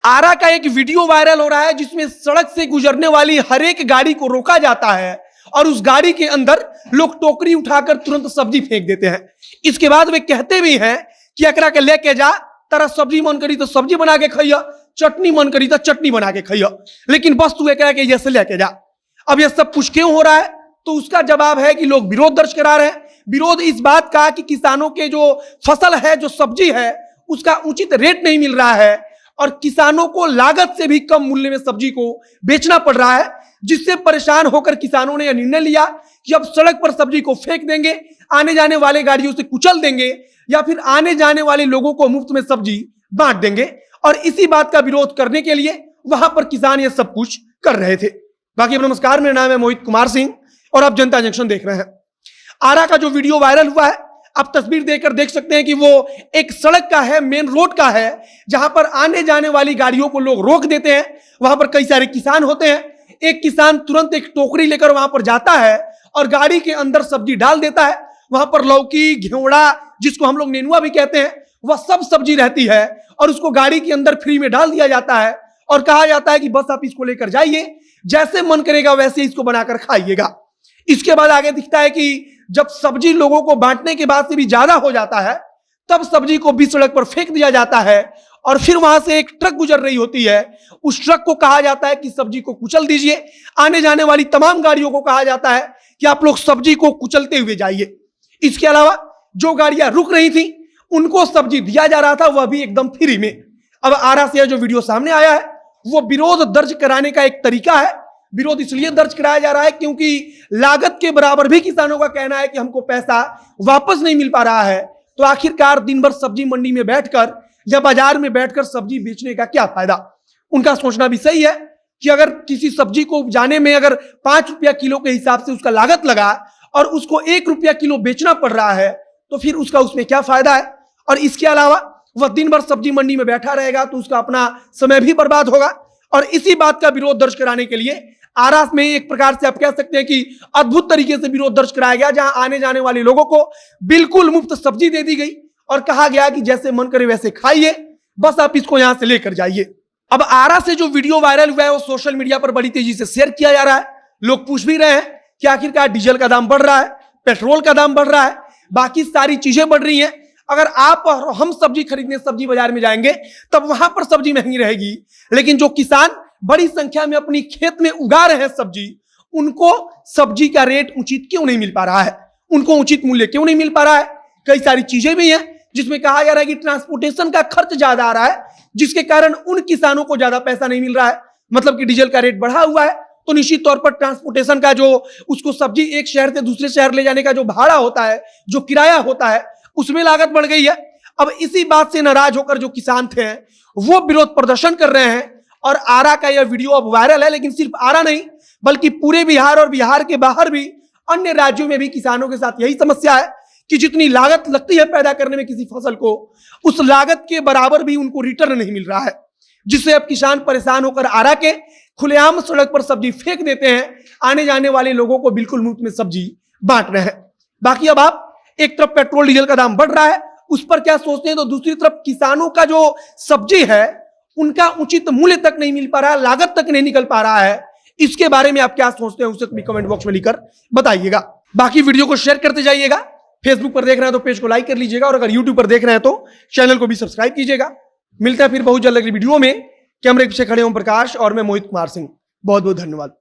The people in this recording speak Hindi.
आरा का एक वीडियो वायरल हो रहा है जिसमें सड़क से गुजरने वाली हर एक गाड़ी को रोका जाता है और उस गाड़ी के अंदर लोग टोकरी उठाकर तुरंत सब्जी फेंक देते हैं। इसके बाद वे कहते भी हैं कि एकरा के लेके जा, तेरा सब्जी मन करी तो सब्जी बना के खाइया, चटनी मन करी तो चटनी बना के खाइया, लेकिन बस तू एकरा के जैसे लेके जा। अब यह सब कुछ क्यों हो रहा है? तो उसका जवाब है कि लोग विरोध दर्ज करा रहे हैं। विरोध इस बात का कि किसानों के जो फसल है, जो सब्जी है, उसका उचित रेट नहीं मिल रहा है और किसानों को लागत से भी कम मूल्य में सब्जी को बेचना पड़ रहा है, जिससे परेशान होकर किसानों ने यह निर्णय लिया कि अब सड़क पर सब्जी को फेंक देंगे, आने जाने वाले गाड़ियों से कुचल देंगे या फिर आने जाने वाले लोगों को मुफ्त में सब्जी बांट देंगे। और इसी बात का विरोध करने के लिए वहां पर किसान ये सब कुछ कर रहे थे। बाकी नमस्कार, मेरा नाम है मोहित कुमार सिंह और आप जनता जंक्शन देख रहे हैं। आरा का जो वीडियो वायरल हुआ है, आप तस्वीर देखकर देख सकते हैं कि वो एक सड़क का है, मेन रोड का है, जहां पर आने जाने वाली गाड़ियों को लोग रोक देते हैं। वहां पर कई सारे किसान होते हैं। एक किसान तुरंत एक टोकरी लेकर वहां पर जाता है और गाड़ी के अंदर सब्जी डाल देता है। वहां पर लौकी, घेवड़ा, जिसको हम लोग नेनुआ भी कहते हैं, वह सब सब्जी रहती है और उसको गाड़ी के अंदर फ्री में डाल दिया जाता है और कहा जाता है कि बस आप इसको लेकर जाइए, जैसे मन करेगा वैसे इसको बनाकर खाइएगा। इसके बाद आगे दिखता है कि जब सब्जी लोगों को बांटने के बाद से भी ज्यादा हो जाता है, तब सब्जी को बीच सड़क पर फेंक दिया जाता है और फिर वहां से एक ट्रक गुजर रही होती है। उस ट्रक को कहा जाता है कि सब्जी को कुचल दीजिए। आने जाने वाली तमाम गाड़ियों को कहा जाता है कि आप लोग सब्जी को कुचलते हुए जाइए। इसके अलावा जो गाड़ियां रुक रही थी उनको सब्जी दिया जा रहा था, वह भी एकदम फ्री में। अब आरा से जो वीडियो सामने आया है वो विरोध दर्ज कराने का एक तरीका है। विरोध इसलिए दर्ज कराया जा रहा है क्योंकि लागत के बराबर भी किसानों का कहना है कि हमको पैसा वापस नहीं मिल पा रहा है। तो आखिरकार दिन भर सब्जी मंडी में बैठकर या बाजार में बैठकर सब्जी बेचने का क्या फायदा? उनका सोचना भी सही है कि अगर किसी सब्जी को जाने में अगर 5 रुपया किलो के हिसाब से उसका लागत लगा और उसको 1 रुपया किलो बेचना पड़ रहा है, तो फिर उसका उसमें क्या फायदा है? और इसके अलावा वह दिन भर सब्जी मंडी में बैठा रहेगा तो उसका अपना समय भी बर्बाद होगा। और इसी बात का विरोध दर्ज कराने के लिए आरा में एक प्रकार से आप कह सकते हैं कि अद्भुत तरीके से विरोध दर्ज कराया गया, जहां आने जाने वाले लोगों को बिल्कुल मुफ्त सब्जी दे दी गई और कहा गया कि जैसे मन करे वैसे खाइए, बस आप इसको यहां से लेकर जाइए। अब आरा से जो वीडियो वायरल हुआ है वो सोशल मीडिया पर बड़ी तेजी से शेयर किया जा रहा है। लोग पूछ भी रहे हैं कि आखिरकार डीजल का दाम बढ़ रहा है, पेट्रोल का दाम बढ़ रहा है, बाकी सारी चीजें बढ़ रही हैं, अगर आप और हम सब्जी खरीदने सब्जी बाजार में जाएंगे तब वहां पर सब्जी महंगी रहेगी, लेकिन जो किसान बड़ी संख्या में अपनी खेत में उगा रहे हैं सब्जी, उनको सब्जी का रेट उचित क्यों नहीं मिल पा रहा है? उनको उचित मूल्य क्यों नहीं मिल पा रहा है? कई सारी चीजें भी हैं जिसमें कहा जा रहा है कि ट्रांसपोर्टेशन का खर्च ज्यादा आ रहा है, जिसके कारण उन किसानों को ज्यादा पैसा नहीं मिल रहा है। मतलब कि डीजल का रेट बढ़ा हुआ है तो निश्चित तौर पर ट्रांसपोर्टेशन का जो उसको सब्जी एक शहर से दूसरे शहर ले जाने का जो भाड़ा होता है, जो किराया होता है, उसमें लागत बढ़ गई है। अब इसी बात से नाराज होकर जो किसान थे वो विरोध प्रदर्शन कर रहे हैं और आरा का यह वीडियो अब वायरल है। लेकिन सिर्फ आरा नहीं बल्कि पूरे बिहार और बिहार के बाहर भी अन्य राज्यों में भी किसानों के साथ यही समस्या है कि जितनी लागत लगती है पैदा करने में किसी फसल को, उस लागत के बराबर भी उनको रिटर्न नहीं मिल रहा है, जिससे अब किसान परेशान होकर आरा के खुलेआम सड़क पर सब्जी फेंक देते हैं, आने जाने वाले लोगों को बिल्कुल मुफ्त में सब्जी बांट रहे हैं। बाकी अब आप एक तरफ पेट्रोल डीजल का दाम बढ़ रहा है, उस पर क्या सोचते हैं, तो दूसरी तरफ किसानों का जो सब्जी है उनका उचित मूल्य तक नहीं मिल पा रहा है, लागत तक नहीं निकल पा रहा है। इसके बारे में आप क्या सोचते हैं उसे भी कमेंट बॉक्स में लिखकर बताइएगा। बाकी वीडियो को शेयर करते जाइएगा। फेसबुक पर देख रहे हैं तो पेज को लाइक कर लीजिएगा और अगर यूट्यूब पर देख रहे हैं तो चैनल को भी सब्सक्राइब कीजिएगा। मिलते हैं फिर बहुत जल्द अगली वीडियो में। कैमरे के पीछे खड़े ओम प्रकाश और मैं मोहित कुमार सिंह। बहुत बहुत धन्यवाद।